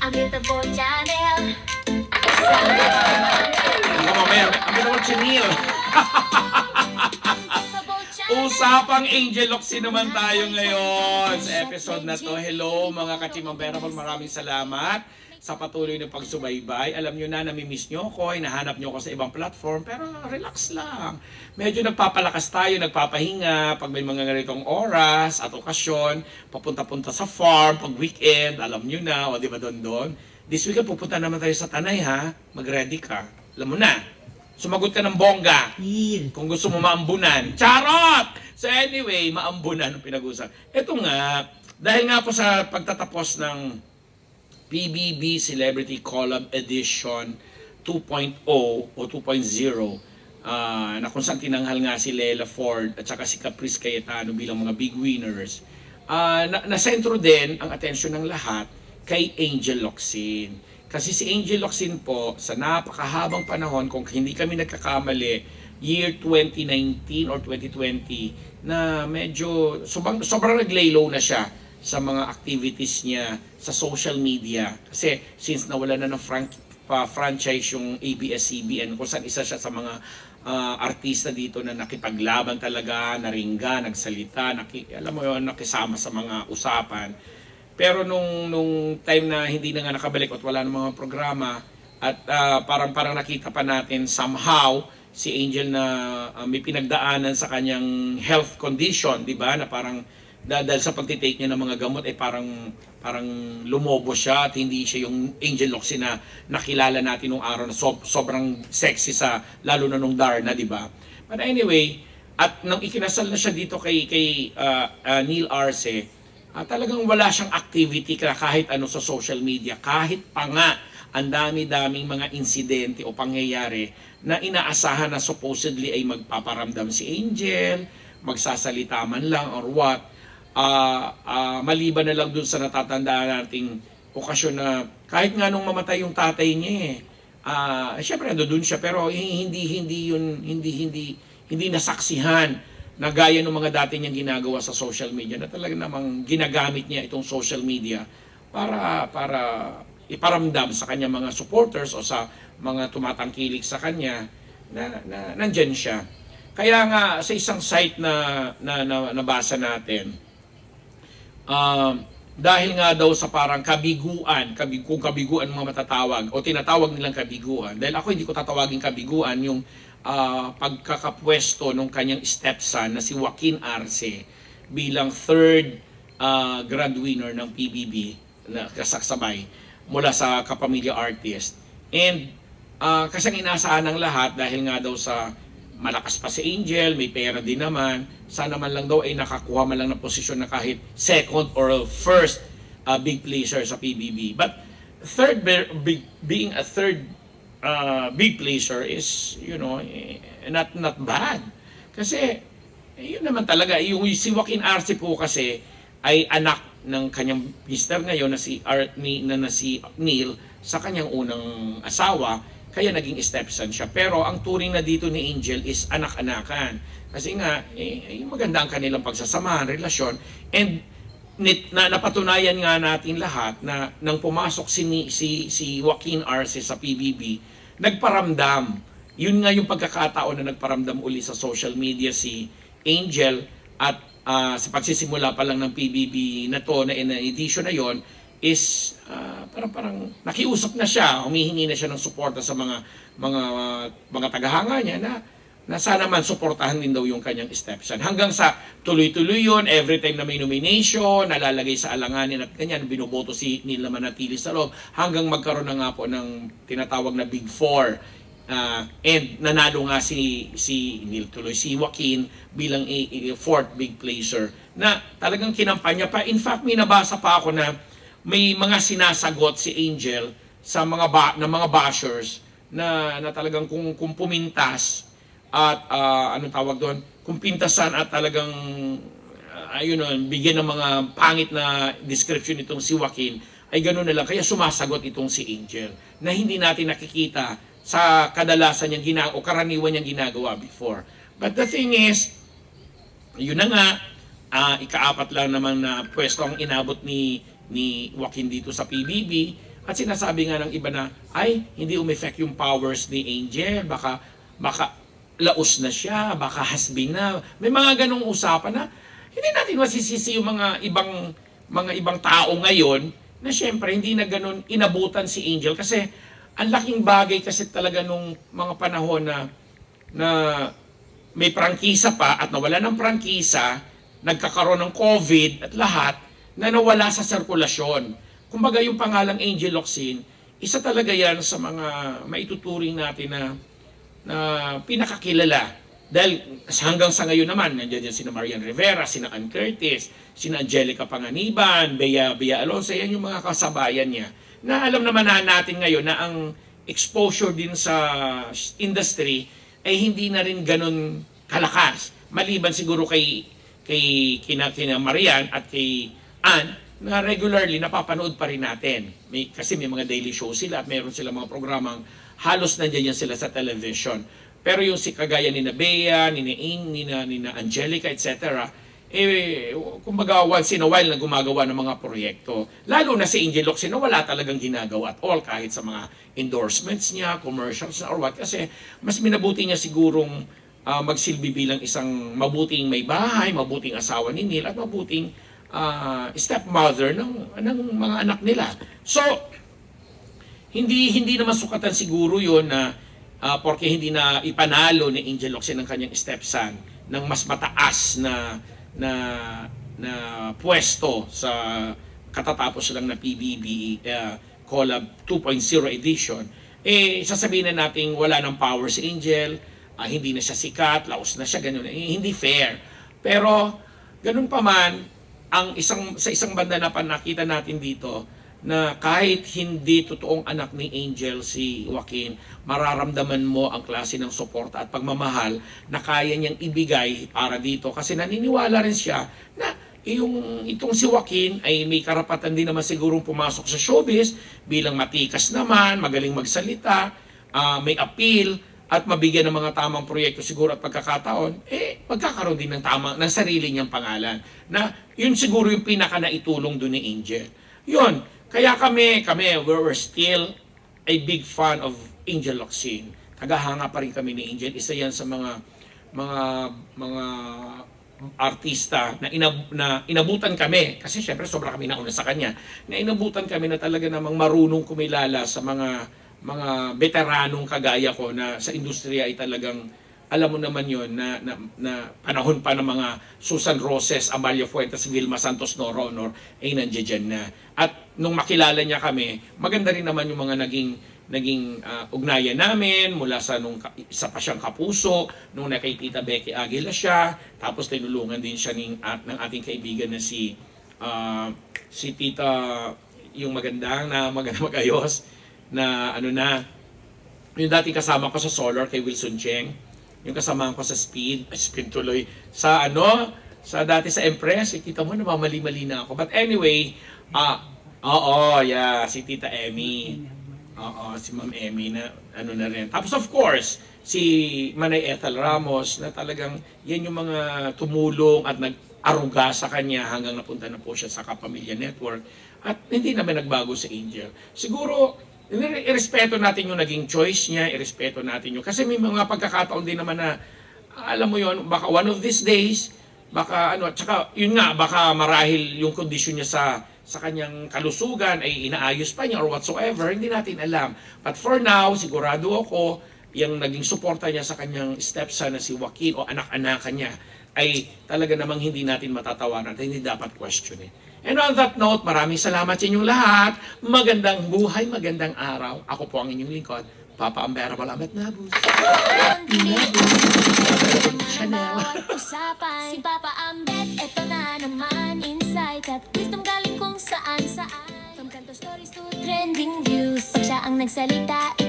unbeatable channel. Baka mamaya, ang ginawa Chenille. Usapang Angel Locsin naman tayo ngayon sa episode na to. Hello mga ka-Team Unbearable, maraming salamat sa patuloy na pagsubaybay. Alam nyo na, namimiss nyo ako, hinahanap nyo ako sa ibang platform, pero relax lang. Medyo nagpapalakas tayo, nagpapahinga pag may mga ganitong oras at okasyon, papunta-punta sa farm, pag weekend, alam nyo na, o di ba doon. This weekend pupunta naman tayo sa Tanay ha, mag-ready ka. Alam mo na. Sumagot ka ng bongga. Kung gusto mo maambunan. Charot! So anyway, maambunan ang pinag-usap. Ito nga, dahil nga po sa pagtatapos ng PBB Celebrity Collab Edition 2.0 o 2.0, na kung saan tinanghal nga si Lela Ford at saka si Caprice Cayetano bilang mga big winners, nasentro din ang atensyon ng lahat kay Angel Locsin. Kasi si Angel Locsin po, sa napakahabang panahon, kung hindi kami nagkakamali, year 2019 or 2020, na medyo sobrang nag-lay low na siya sa mga activities niya sa social media. Kasi since nawala na ng franchise yung ABS-CBN, kung saan isa siya sa mga artista dito na nakipaglaban talaga, naringga, nagsalita, alam mo yun, nakisama sa mga usapan. Pero nung time na hindi na nga nakabalik at wala ng mga programa at parang nakita pa natin somehow si Angel na may pinagdaanan sa kanyang health condition, di ba? Na parang dahil sa pagtitake niya ng mga gamot ay parang lumobo siya at hindi siya yung Angel Locsin na nakilala natin nung araw na sobrang sexy sa lalo na nung Darna, di ba? But anyway, at nang ikinasal na siya dito kay Neil Arce, talagang wala siyang activity kahit ano sa social media, kahit pa nga ang dami-daming mga insidente o pangyayari na inaasahan na supposedly ay magpaparamdam si Angel, magsasalita man lang or what, maliban na lang dun sa natatandaan nating okasyon na kahit nga nung mamatay yung tatay niya syempre doon siya pero hindi nasaksihan na gaya ng mga dati niyang ginagawa sa social media na talaga namang ginagamit niya itong social media para iparamdam sa kanya mga supporters o sa mga tumatangkilik sa kanya na nandyan siya. Kaya nga sa isang site na nabasa natin, dahil nga daw sa parang kabiguan, kung kabiguan mga matatawag o tinatawag nilang kabiguan, dahil ako hindi ko tatawagin kabiguan yung pagkakapwesto ng kanyang stepson na si Joaquin Arce bilang third grand winner ng PBB na kasaksabay mula sa Kapamilya Artist. And kasi ang inaasahan ng lahat dahil nga daw sa malakas pa si Angel, may pera din naman, sana man lang daw ay nakakuha man lang ng posisyon na kahit second or first big placer sa PBB. But third being a third big placer is, not bad. Kasi, yun naman talaga, yung si Joaquin Arce po kasi ay anak ng kanyang mister ngayon na si Neil sa kanyang unang asawa, kaya naging stepson siya. Pero ang turing na dito ni Angel is anak-anakan. Kasi nga, maganda ang kanilang pagsasamahan, relasyon, and napatunayan nga natin lahat na nang pumasok si Joaquin Arce sa PBB, nagparamdam. Yun nga yung pagkakataon na nagparamdam uli sa social media si Angel at sa pagsisimula pa lang ng PBB na to na edition na yon is parang nakiusap na siya, humihingi na siya ng suporta sa mga tagahanga niya na sana man suportahan din daw yung kanyang stepson. Hanggang sa tuloy-tuloy yun, every time na may nomination, nalalagay sa alanganin at ganyan, binoboto si Neil na manatili sa loob, hanggang magkaroon na nga po ng tinatawag na Big Four. And nanalo nga si Neil tuloy, si Joaquin bilang fourth big placer na talagang kinampanya pa. In fact, may nabasa pa ako na may mga sinasagot si Angel sa mga bashers na talagang kung pumintas at anong tawag doon, kung pintasan at talagang bigyan ng mga pangit na description itong si Joaquin, ay gano'n na lang. Kaya sumasagot itong si Angel na hindi natin nakikita sa kadalasan niyang o karaniwan niyang ginagawa before. But the thing is, yun na nga, ika-4 lang naman na pwesto ang inabot ni Joaquin dito sa PBB. At sinasabi nga ng iba na, ay, hindi umeffect yung powers ni Angel. Baka laos na siya, baka hasbing na. May mga ganong usapan na hindi natin masisisi yung mga ibang tao ngayon na syempre hindi na ganon inabutan si Angel kasi ang laking bagay kasi talaga nung mga panahon na may prangkisa pa at nawala ng prangkisa, nagkakaroon ng COVID at lahat na nawala sa sirkulasyon. Kumbaga yung pangalang Angel Locsin, isa talaga yan sa mga maituturing natin na pinakakilala. Dahil hanggang sa ngayon naman, nandiyan sina Marian Rivera, sina Ann Curtis, sina Angelica Panganiban, Bea Alonso, yan yung mga kasabayan niya. Na alam naman natin ngayon na ang exposure din sa industry ay hindi na rin ganun kalakas. Maliban siguro kina Marian at kay Ann, na regularly napapanood pa rin natin. Kasi may mga daily show sila at mayroon sila mga programang halos nandiyan yan sila sa television. Pero yung si kagaya ni Bea, ni Ing, ni Angelica, etc., kumbaga once in a while na gumagawa ng mga proyekto. Lalo na si Angel Locsin na wala talagang ginagawa at all kahit sa mga endorsements niya, commercials or what. Kasi mas minabuti niya sigurong magsilbi bilang isang mabuting may bahay, mabuting asawa ni Neil at mabuting stepmother ng mga anak nila. So, hindi naman sukatan siguro yon na porque hindi na ipanalo ni Angel Locsin ng kanyang stepson ng mas mataas na pwesto sa katatapos lang na PBB Collab 2.0 edition. Sasabihin na natin wala ng power si Angel, hindi na siya sikat, laos na siya, ganun. Hindi fair. Pero, ganun pa man, sa isang banda na nakita natin dito na kahit hindi totoong anak ni Angel si Joaquin, mararamdaman mo ang klase ng suporta at pagmamahal na kaya niyang ibigay para dito kasi naniniwala rin siya na itong si Joaquin ay may karapatan din naman sigurong pumasok sa showbiz bilang matikas naman, magaling magsalita, may appeal at mabigyan ng mga tamang proyekto siguro at pagkakataon, magkakaroon din ng sarili niyang pangalan. Na yun siguro yung pinaka naitulong doon ni Angel. Yun, kaya kami, we're still a big fan of Angel Locsin. Tagahanga pa rin kami ni Angel. Isa yan sa mga artista na inabutan kami. Kasi syempre sobra kami nauna sa kanya. Na inabutan kami na talaga namang marunong kumilala sa mga veteranong kagaya ko na sa industriya ay talagang alam mo naman yon na panahon pa ng mga Susan Roses, Amalia Fuentes, Vilma Santos Noronor ay nandiyan na. At nung makilala niya kami, maganda rin naman yung mga naging ugnayan namin mula sa nung isa pa siyang kapuso, nung kay Tita Becky Aguila siya, tapos tinulungan din siya ng ating kaibigan na si Tita yung magandang magayos na yung dating kasama ko sa Solar kay Wilson Cheng, yung kasama ko sa Speed tuloy, sa dati sa Empress, kita mo namamali-mali na ako. But anyway, si Tita Emmy. Si Ma'am Emmy na na rin. Tapos of course, si Manay Ethel Ramos na talagang yan yung mga tumulong at nag-aruga sa kanya hanggang napunta na po siya sa Kapamilya Network. At hindi naman nagbago sa Angel. Siguro, irespeto natin yung naging choice niya, irespeto natin yung... Kasi may mga pagkakataon din naman na, alam mo yon, baka one of these days, baka tsaka yun nga, baka marahil yung kondisyon niya sa kanyang kalusugan ay inaayos pa niya or whatsoever, hindi natin alam. But for now, sigurado ako, yung naging suporta niya sa kanyang stepson na si Joaquin o anak-anakan niya, ay talaga namang hindi natin matatawaran at hindi dapat questionin. And on that note, maraming salamat sa inyong lahat. Magandang buhay, magandang araw. Ako po ang inyong lingkod, Papa Unbearable Ahmed Nabus. Si Papa Ambet, eto na naman insight at wisdom galing kung saan. From kanto stories to trending views, pag siya ang nagsalita,